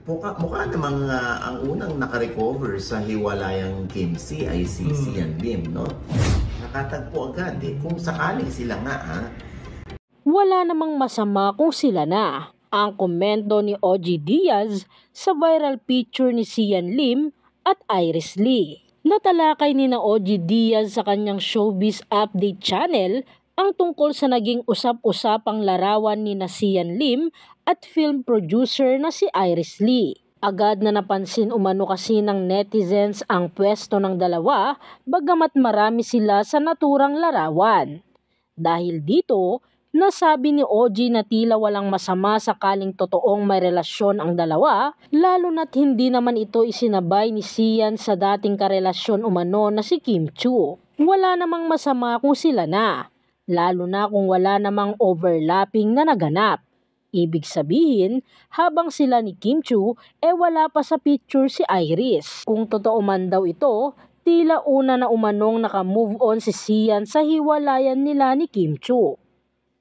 Mukha namang ang unang nakarecover sa hiwalayang Kimchi ay si Sian Lim, no? Nakatagpo agad kung sakaling sila nga Wala namang masama kung sila na. Ang komento ni OG Diaz sa viral picture ni Sian Lim at Iris Lee. Natalakay ni na OG Diaz sa kanyang Showbiz Update channel ang tungkol sa naging usap-usapang larawan ni na Sian Lim at film producer na si Iris Lee. Agad na napansin umano kasi ng netizens ang pwesto ng dalawa bagamat marami sila sa naturang larawan. Dahil dito, nasabi ni OG na tila walang masama sakaling totoong may relasyon ang dalawa, lalo na't hindi naman ito isinabay ni Sian sa dating karelasyon umano na si Kim Chiu. Wala namang masama kung sila na, lalo na kung wala namang overlapping na naganap. Ibig sabihin, habang sila ni Kim Chiu, wala pa sa picture si Iris. Kung totoo man daw ito, tila una na umanong naka-move on si Sian sa hiwalayan nila ni Kim Chiu.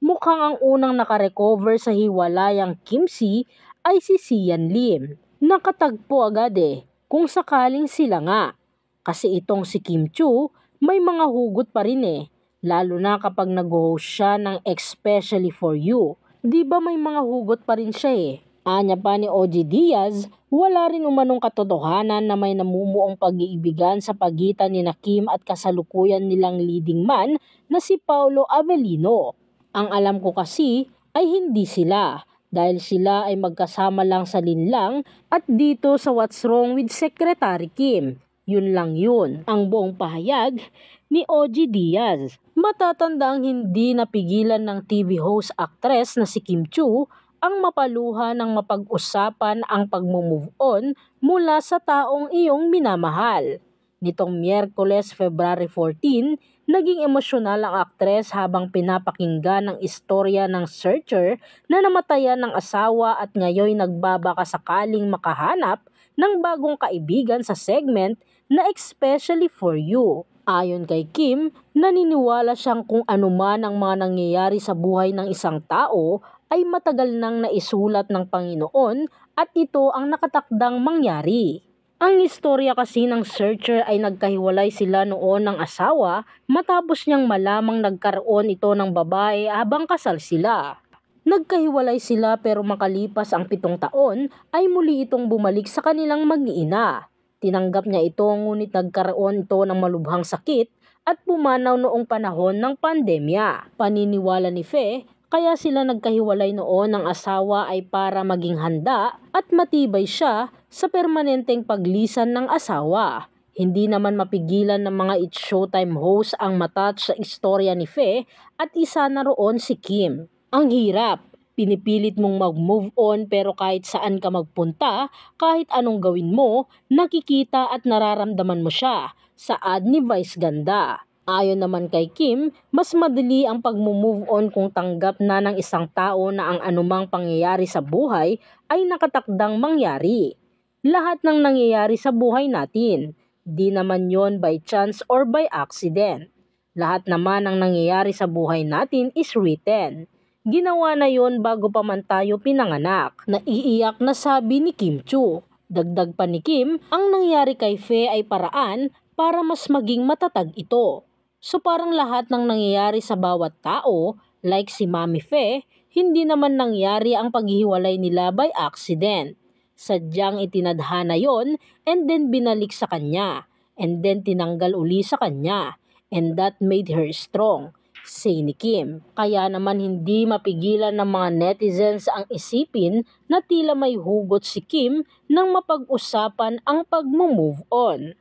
Mukhang ang unang nakarecover sa hiwalayang Kimchi ay si Sian Lim. Nakatagpo agad kung sakaling sila nga. Kasi itong si Kim Chiu may mga hugot pa rin lalo na kapag nag-host siya ng Especially For You. Di ba may mga hugot pa rin siya Anya pa ni OG Diaz, wala rin umanong katotohanan na may namumuong pag-iibigan sa pagitan ni Kim at kasalukuyan nilang leading man na si Paolo Avellino. Ang alam ko kasi ay hindi sila dahil sila ay magkasama lang sa linlang at dito sa What's Wrong with Secretary Kim. Yun lang yun, ang buong pahayag ni OG Diaz. Matatandang hindi napigilan ng TV host actress na si Kim Chiu ang mapaluha ng mapag-usapan ang pag-move on mula sa taong iyong minamahal. Nitong Miyerkules, February 14, naging emosyonal ang aktres habang pinapakinggan ang istorya ng searcher na namatayan ng asawa at ngayon nagbabaka sakaling makahanap ng bagong kaibigan sa segment na Especially For You. Ayon kay Kim, naniniwala siyang kung anuman ang mga nangyayari sa buhay ng isang tao ay matagal nang naisulat ng Panginoon at ito ang nakatakdang mangyari. Ang istorya kasi ng searcher ay nagkahiwalay sila noon ng asawa matapos niyang malamang nagkaroon ito ng babae habang kasal sila. Nagkahiwalay sila pero makalipas ang 7 taon ay muli itong bumalik sa kanilang mag-iina. Tinanggap niya ito ngunit nagkaroon ito ng malubhang sakit at pumanaw noong panahon ng pandemya. Paniniwala ni Fe, kaya sila nagkahiwalay noon ng asawa ay para maging handa at matibay siya sa permanenteng paglisan ng asawa. Hindi naman mapigilan ng mga It's Showtime host ang matouch sa istorya ni Fe at isa na roon si Kim. Ang hirap. Pinipilit mong mag-move on pero kahit saan ka magpunta, kahit anong gawin mo, nakikita at nararamdaman mo siya, saad ni Vice Ganda. Ayon naman kay Kim, mas madali ang pag-move on kung tanggap na ng isang tao na ang anumang pangyayari sa buhay ay nakatakdang mangyari. Lahat ng nangyayari sa buhay natin, di naman yon by chance or by accident. Lahat naman ng nangyayari sa buhay natin is written. Ginawa na yon bago pa man tayo pinanganak. Naiiyak na sabi ni Kim Chiu. Dagdag pa ni Kim, ang nangyari kay Fe ay paraan para mas maging matatag ito. So parang lahat ng nangyayari sa bawat tao, like si Mami Fe, hindi naman nangyari ang paghihiwalay nila by accident. Sadyang itinadhana yon and then binalik sa kanya. And then tinanggal uli sa kanya. And that made her strong. Say ni Kim. Kaya naman hindi mapigilan ng mga netizens ang isipin na tila may hugot si Kim nang mapag-usapan ang pag-move on.